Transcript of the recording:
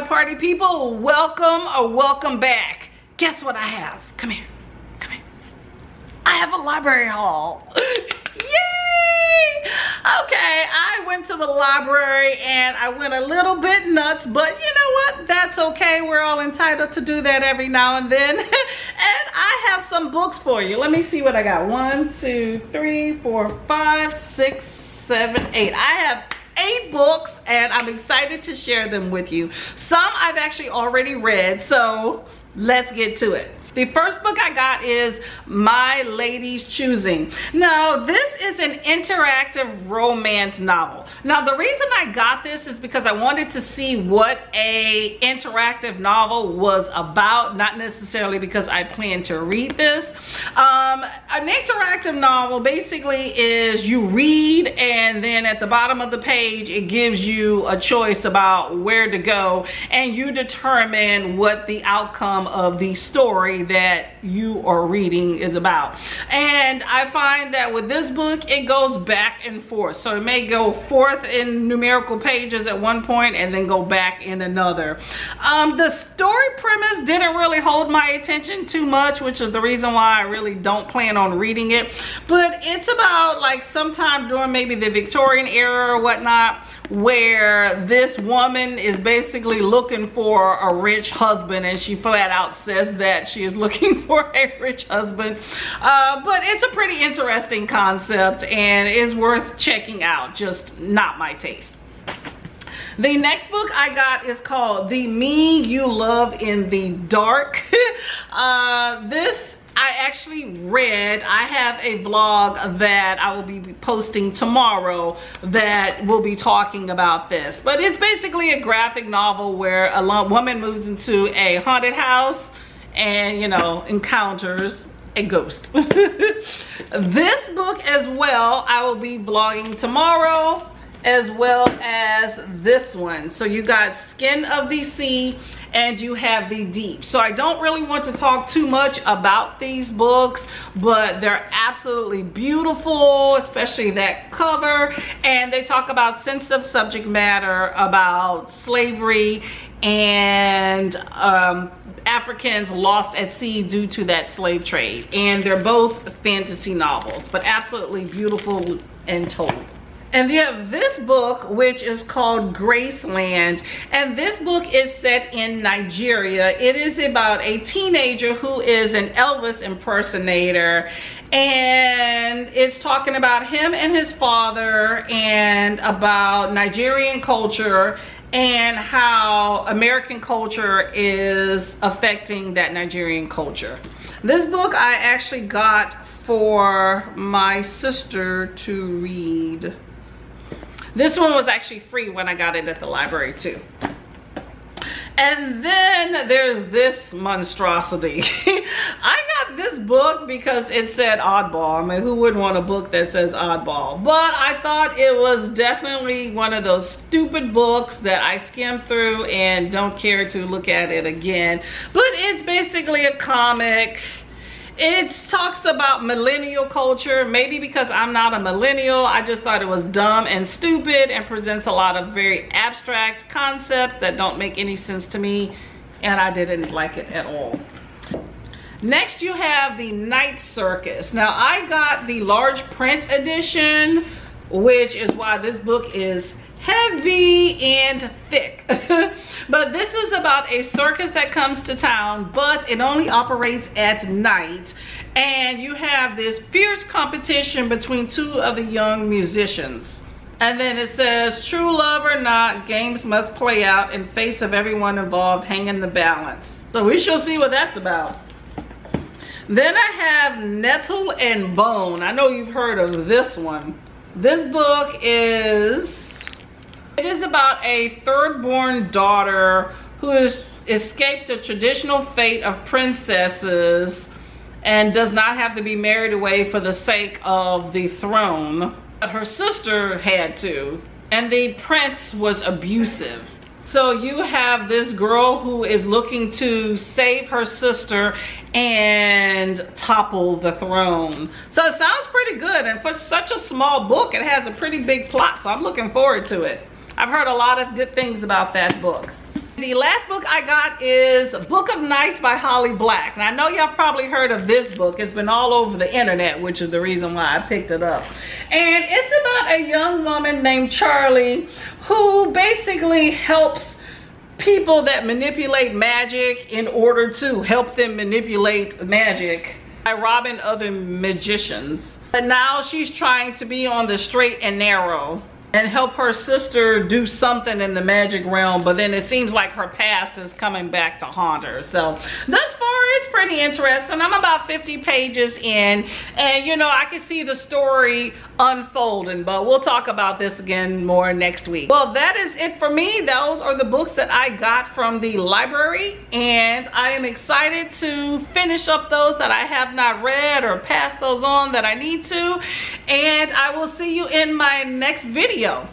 party people, welcome or welcome back. Guess what I have? Come here, come here. I have a library haul. Yay! Okay, I went to the library and I went a little bit nuts, but you know what? That's okay. We're all entitled to do that every now and then. And I have some books for you. Let me see what I got. 1, 2, 3, 4, 5, 6, 7, 8. I have 8 books and I'm excited to share them with you. Some I've actually already read, so let's get to it. The first book I got is My Lady's Choosing. Now, this is an interactive romance novel. Now, the reason I got this is because I wanted to see what a interactive novel was about, not necessarily because I plan to read this. An interactive novel basically is you read and then at the bottom of the page, it gives you a choice about where to go and you determine what the outcome of the story that you are reading is about. And I find that with this book, it goes back and forth. So it may go forth in numerical pages at one point and then go back in another. The story premise didn't really hold my attention too much, which is the reason why I really don't plan on reading it. But it's about like sometime during maybe the Victorian era or whatnot, where this woman is basically looking for a rich husband, and she flat out says that she is looking for a rich husband. But it's a pretty interesting concept and is worth checking out, just not my taste. The next book I got is called The Me You Love in the Dark. This I actually read. I have a vlog that I will be posting tomorrow that will be talking about this. But it's basically a graphic novel where a woman moves into a haunted house and, you know, encounters a ghost. This book as well, I will be vlogging tomorrow, as well as this one. So you got Skin of the Sea and you have The Deep. So I don't really want to talk too much about these books, but they're absolutely beautiful, especially that cover. And they talk about sensitive subject matter about slavery and Africans lost at sea due to that slave trade. And they're both fantasy novels, but absolutely beautiful and told. And you have this book, which is called Graceland. And this book is set in Nigeria. It is about a teenager who is an Elvis impersonator. And it's talking about him and his father and about Nigerian culture and how American culture is affecting that Nigerian culture. This book I actually got for my sister to read. This one was actually free when I got it at the library too. And then there's this monstrosity. I got this book because it said oddball. I mean, who wouldn't want a book that says oddball? But I thought it was definitely one of those stupid books that I skimmed through and don't care to look at it again. But it's basically a comic. It talks about millennial culture. Maybe because I'm not a millennial, I just thought it was dumb and stupid and presents a lot of very abstract concepts that don't make any sense to me, and I didn't like it at all. Next you have The Night Circus. Now I got the large print edition, which is why this book is heavy and thick. But this is about a circus that comes to town, but it only operates at night. And you have this fierce competition between 2 of the young musicians. And then it says, true love or not, games must play out and fates of everyone involved hang in the balance. So we shall see what that's about. Then I have Nettle and Bone. I know you've heard of this one. This book is about a third-born daughter who has escaped the traditional fate of princesses and does not have to be married away for the sake of the throne. But her sister had to, and the prince was abusive. So you have this girl who is looking to save her sister and topple the throne. So it sounds pretty good, and for such a small book, it has a pretty big plot, so I'm looking forward to it. I've heard a lot of good things about that book. The last book I got is Book of Night by Holly Black. And I know y'all probably heard of this book. It's been all over the internet, which is the reason why I picked it up. And it's about a young woman named Charlie who basically helps people that manipulate magic in order to help them manipulate magic by robbing other magicians. But now she's trying to be on the straight and narrow and help her sister do something in the magic realm, but then it seems like her past is coming back to haunt her. So thus far it's pretty interesting. I'm about 50 pages in, and you know, I can see the story unfolding, but we'll talk about this again more next week. Well, that is it for me. Those are the books that I got from the library, and I am excited to finish up those that I have not read or pass those on that I need to, and I will see you in my next video.